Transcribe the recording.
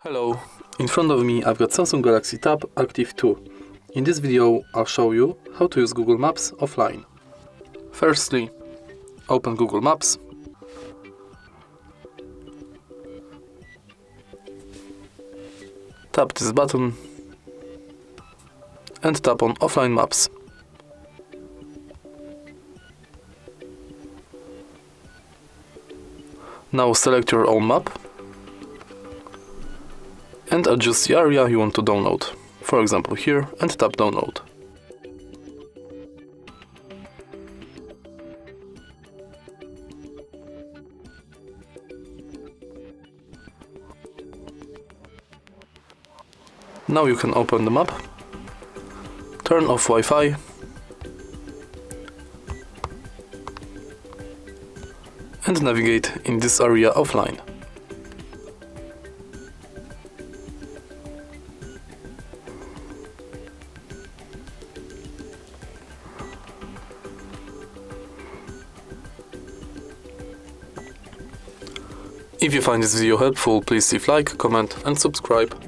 Hello, in front of me I've got Samsung Galaxy Tab Active2. In this video I'll show you how to use Google Maps offline. Firstly, open Google Maps. Tap this button and tap on Offline Maps. Now select your own map and adjust the area you want to download, for example here, and tap download. Now you can open the map, turn off Wi-Fi, and navigate in this area offline. If you find this video helpful, please leave like, comment and subscribe.